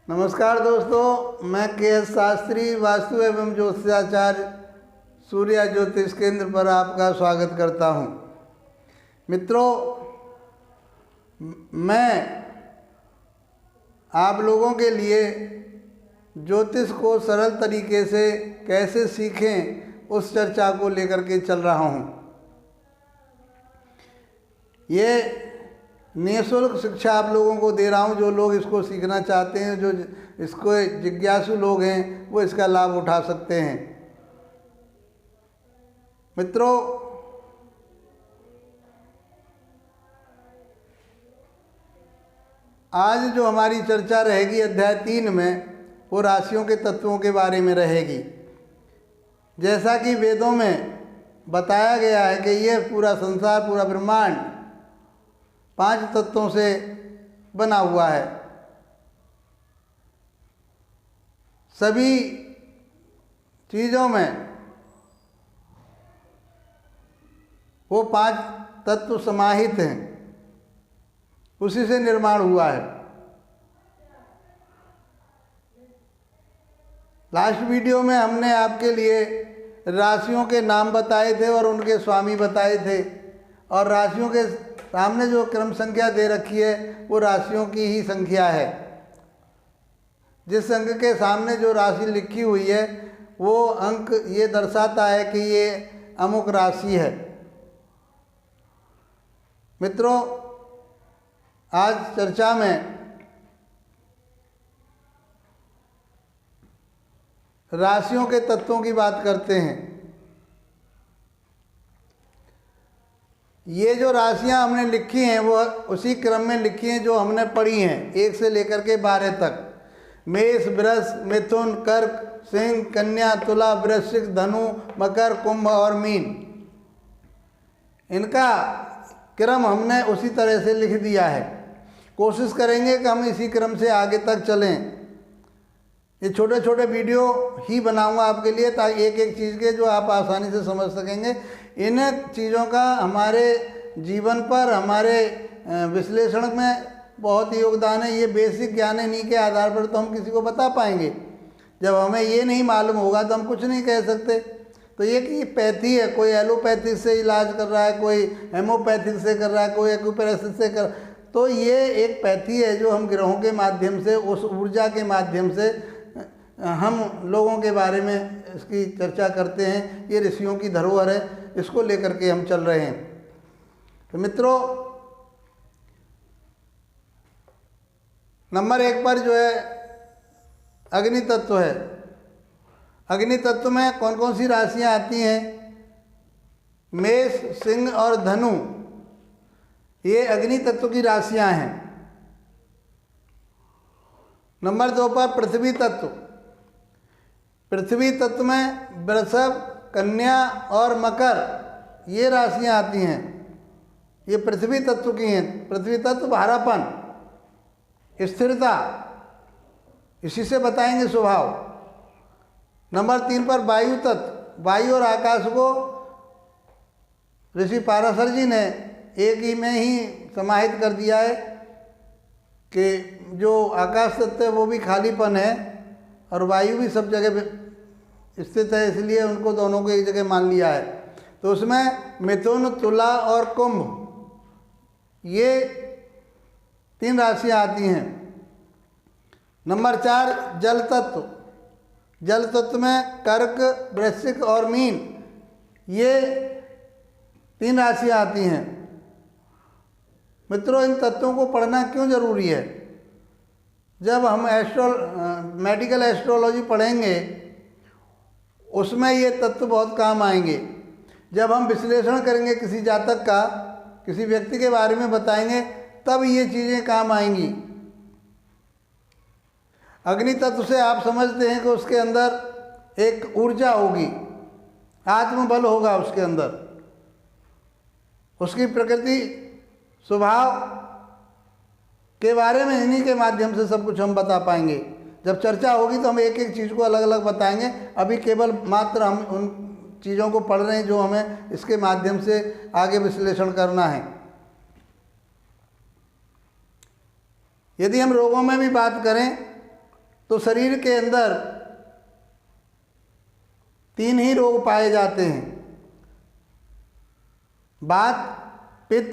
नमस्कार दोस्तों, मैं के.एस. शास्त्री वास्तु एवं ज्योतिषाचार्य सूर्या ज्योतिष केंद्र पर आपका स्वागत करता हूं। मित्रों, मैं आप लोगों के लिए ज्योतिष को सरल तरीके से कैसे सीखें उस चर्चा को लेकर के चल रहा हूं। ये निःशुल्क शिक्षा आप लोगों को दे रहा हूं। जो लोग इसको सीखना चाहते हैं, जो इसको जिज्ञासु लोग हैं, वो इसका लाभ उठा सकते हैं। मित्रों, आज जो हमारी चर्चा रहेगी अध्याय 3 में, वो राशियों के तत्वों के बारे में रहेगी। जैसा कि वेदों में बताया गया है कि ये पूरा संसार, पूरा ब्रह्मांड 5 तत्वों से बना हुआ है। सभी चीज़ों में वो 5 तत्व समाहित हैं, उसी से निर्माण हुआ है। लास्ट वीडियो में हमने आपके लिए राशियों के नाम बताए थे और उनके स्वामी बताए थे, और राशियों के सामने जो क्रम संख्या दे रखी है वो राशियों की ही संख्या है। जिस अंक के सामने जो राशि लिखी हुई है वो अंक ये दर्शाता है कि ये अमुक राशि है। मित्रों, आज चर्चा में राशियों के तत्वों की बात करते हैं। ये जो राशियां हमने लिखी हैं वो उसी क्रम में लिखी हैं जो हमने पढ़ी हैं, 1 से लेकर के 12 तक। मेष, वृष, मिथुन, कर्क, सिंह, कन्या, तुला, वृश्चिक, धनु, मकर, कुंभ और मीन। इनका क्रम हमने उसी तरह से लिख दिया है। कोशिश करेंगे कि हम इसी क्रम से आगे तक चलें। ये छोटे छोटे वीडियो ही बनाऊंगा आपके लिए, ताकि एक एक चीज़ के जो आप आसानी से समझ सकेंगे। इन चीज़ों का हमारे जीवन पर, हमारे विश्लेषण में बहुत ही योगदान है। ये बेसिक ज्ञान है, इन्हीं के आधार पर तो हम किसी को बता पाएंगे। जब हमें ये नहीं मालूम होगा तो हम कुछ नहीं कह सकते। तो ये कि पैथी है, कोई एलोपैथिक से इलाज कर रहा है, कोई हेमोपैथिक से कर रहा है, कोई एक्यूप्रेशर से कर, तो ये एक पैथी है जो हम ग्रहों के माध्यम से, उस ऊर्जा के माध्यम से हम लोगों के बारे में इसकी चर्चा करते हैं। ये ऋषियों की धरोहर है, इसको लेकर के हम चल रहे हैं। तो मित्रों, नंबर 1 पर जो है अग्नि तत्व है। अग्नि तत्व में कौन कौन सी राशियां आती हैं? मेष, सिंह और धनु, ये अग्नि तत्व की राशियां हैं। नंबर 2 पर पृथ्वी तत्व। पृथ्वी तत्व में वृषभ, कन्या और मकर, ये राशियां आती हैं। ये पृथ्वी तत्व की हैं। पृथ्वी तत्व भारापन, स्थिरता, इसी से बताएंगे स्वभाव। नंबर 3 पर वायु तत्व। वायु और आकाश को ऋषि पाराशर जी ने एक ही में ही समाहित कर दिया है कि जो आकाश तत्व है वो भी खालीपन है और वायु भी सब जगह पे स्थित है, इसलिए उनको दोनों को एक जगह मान लिया है। तो उसमें मिथुन, तुला और कुंभ, ये 3 राशियां आती हैं। नंबर 4 जल तत्व। जल तत्व में कर्क, वृश्चिक और मीन, ये 3 राशियां आती हैं। मित्रों, इन तत्वों को पढ़ना क्यों जरूरी है? जब हम मेडिकल एस्ट्रोलॉजी पढ़ेंगे उसमें ये तत्व बहुत काम आएंगे। जब हम विश्लेषण करेंगे किसी जातक का, किसी व्यक्ति के बारे में बताएंगे, तब ये चीज़ें काम आएंगी। अग्नि तत्व से आप समझते हैं कि उसके अंदर एक ऊर्जा होगी, आत्मबल होगा उसके अंदर, उसकी प्रकृति, स्वभाव के बारे में इन्हीं के माध्यम से सब कुछ हम बता पाएंगे। जब चर्चा होगी तो हम एक एक चीज़ को अलग अलग बताएंगे। अभी केवल मात्र हम उन चीज़ों को पढ़ रहे हैं जो हमें इसके माध्यम से आगे विश्लेषण करना है। यदि हम रोगों में भी बात करें तो शरीर के अंदर 3 ही रोग पाए जाते हैं, वात, पित्त,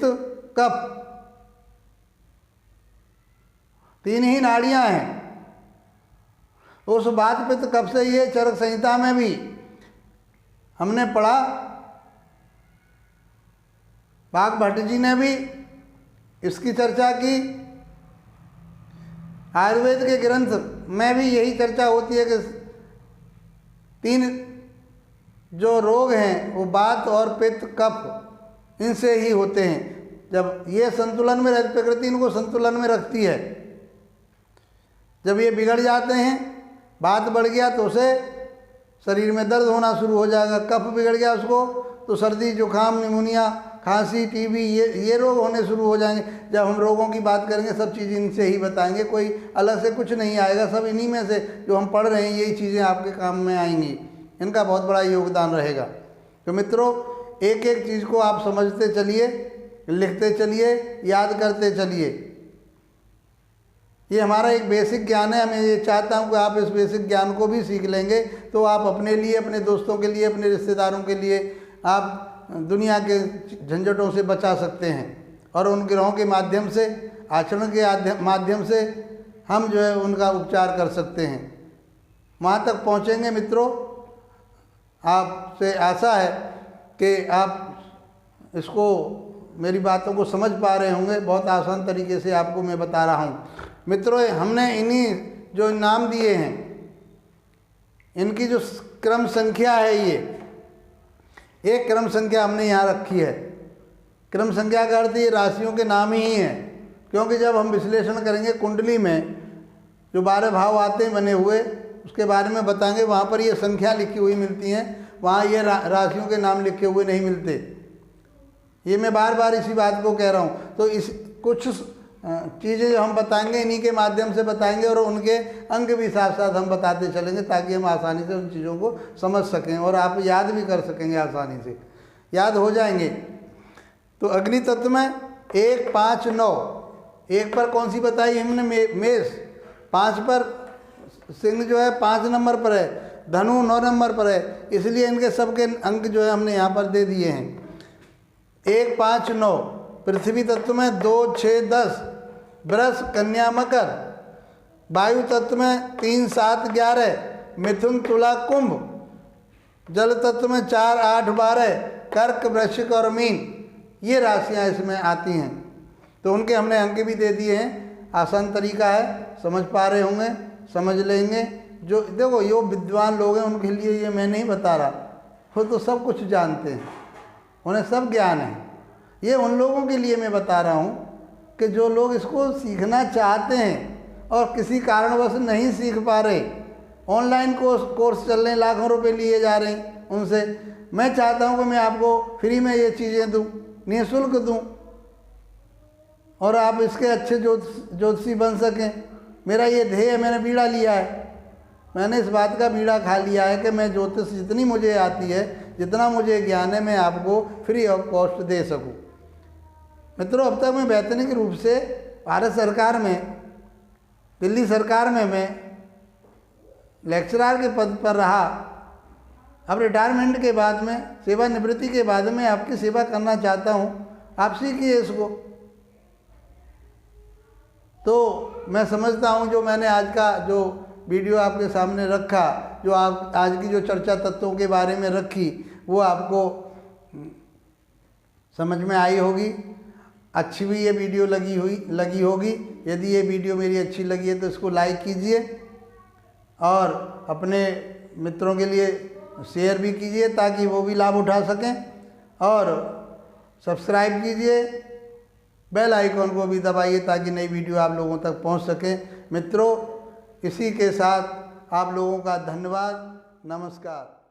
कफ। 3 ही नाड़ियां हैं। उस वात, पित्त, कफ से ये चरक संहिता में भी हमने पढ़ा, वाघ भट्ट जी ने भी इसकी चर्चा की। आयुर्वेद के ग्रंथ में भी यही चर्चा होती है कि 3 जो रोग हैं वो वात और पित्त, कफ, इनसे ही होते हैं। जब ये संतुलन में रहती, प्रकृति इनको संतुलन में रखती है। जब ये बिगड़ जाते हैं, वात बढ़ गया तो उसे शरीर में दर्द होना शुरू हो जाएगा, कफ बिगड़ गया उसको तो सर्दी, जुकाम, निमोनिया, खांसी, टीबी, ये रोग होने शुरू हो जाएंगे। जब हम रोगों की बात करेंगे सब चीज़ इनसे ही बताएंगे, कोई अलग से कुछ नहीं आएगा, सब इन्हीं में से जो हम पढ़ रहे हैं यही चीज़ें आपके काम में आएंगी, इनका बहुत बड़ा योगदान रहेगा। तो मित्रों, एक एक चीज़ को आप समझते चलिए, लिखते चलिए, याद करते चलिए। ये हमारा एक बेसिक ज्ञान है। मैं ये चाहता हूँ कि आप इस बेसिक ज्ञान को भी सीख लेंगे तो आप अपने लिए, अपने दोस्तों के लिए, अपने रिश्तेदारों के लिए आप दुनिया के झंझटों से बचा सकते हैं। और उन ग्रहों के माध्यम से, आचरण के माध्यम से हम जो है उनका उपचार कर सकते हैं। वहाँ तक पहुँचेंगे मित्रों। आपसे आशा है कि आप इसको, मेरी बातों को समझ पा रहे होंगे। बहुत आसान तरीके से आपको मैं बता रहा हूँ। मित्रों, हमने इन्हीं जो नाम दिए हैं, इनकी जो क्रम संख्या है, ये एक क्रम संख्या हमने यहाँ रखी है। क्रम संख्या का अर्थ ये राशियों के नाम ही है, क्योंकि जब हम विश्लेषण करेंगे कुंडली में जो 12 भाव आते हैं बने हुए, उसके बारे में बताएंगे। वहाँ पर ये संख्या लिखी हुई मिलती हैं, वहाँ ये राशियों के नाम लिखे हुए नहीं मिलते। ये मैं बार बार इसी बात को कह रहा हूँ। तो इस कुछ चीज़ें जो हम बताएंगे इन्हीं के माध्यम से बताएंगे, और उनके अंक भी साथ साथ हम बताते चलेंगे ताकि हम आसानी से उन चीज़ों को समझ सकें और आप याद भी कर सकेंगे, आसानी से याद हो जाएंगे। तो अग्नि तत्व में 1, 5, 9। 1 पर कौन सी बताई हमने? मेष। 5 पर सिंह जो है 5 नंबर पर है, धनु 9 नंबर पर है, इसलिए इनके सबके अंक जो है हमने यहाँ पर दे दिए हैं। 1, 5, 9। पृथ्वी तत्व में 2, 6, 10, वृष, कन्या, मकर। वायु तत्व में 3, 7, 11, मिथुन, तुला, कुंभ। जल तत्व में 4, 8, 12, कर्क, वृश्चिक और मीन। ये राशियाँ इसमें आती हैं। तो उनके हमने अंक भी दे दिए हैं। आसान तरीका है, समझ पा रहे होंगे, समझ लेंगे। जो देखो जो विद्वान लोग हैं उनके लिए ये मैं नहीं बता रहा, वो तो सब कुछ जानते हैं, उन्हें सब ज्ञान है। ये उन लोगों के लिए मैं बता रहा हूँ कि जो लोग इसको सीखना चाहते हैं और किसी कारणवश नहीं सीख पा रहे। ऑनलाइन कोर्स चल रहे हैं, लाखों रुपए लिए जा रहे हैं उनसे। मैं चाहता हूँ कि मैं आपको फ्री में ये चीज़ें दूँ, निःशुल्क दूँ, और आप इसके अच्छे ज्योतिषी बन सकें। मेरा ये ध्येय है, मैंने बीड़ा लिया है, मैंने इस बात का बीड़ा खा लिया है कि मैं ज्योतिष जितनी मुझे आती है, जितना मुझे ज्ञान है, मैं आपको फ्री ऑफ कॉस्ट दे सकूं। मित्रों, अब तक मैं वैतनिक रूप से भारत सरकार में, दिल्ली सरकार में मैं लेक्चरर के पद पर रहा। अब रिटायरमेंट के बाद में, सेवानिवृत्ति के बाद में आपकी सेवा करना चाहता हूँ। आप सीखिए इसको। तो मैं समझता हूँ जो मैंने आज का जो वीडियो आपके सामने रखा, जो आप आज की जो चर्चा तत्वों के बारे में रखी, वो आपको समझ में आई होगी। अच्छी भी ये वीडियो लगी होगी। यदि ये वीडियो मेरी अच्छी लगी है तो इसको लाइक कीजिए और अपने मित्रों के लिए शेयर भी कीजिए ताकि वो भी लाभ उठा सकें, और सब्सक्राइब कीजिए, बेल आइकॉन को भी दबाइए ताकि नई वीडियो आप लोगों तक पहुंच सके। मित्रों, इसी के साथ आप लोगों का धन्यवाद। नमस्कार।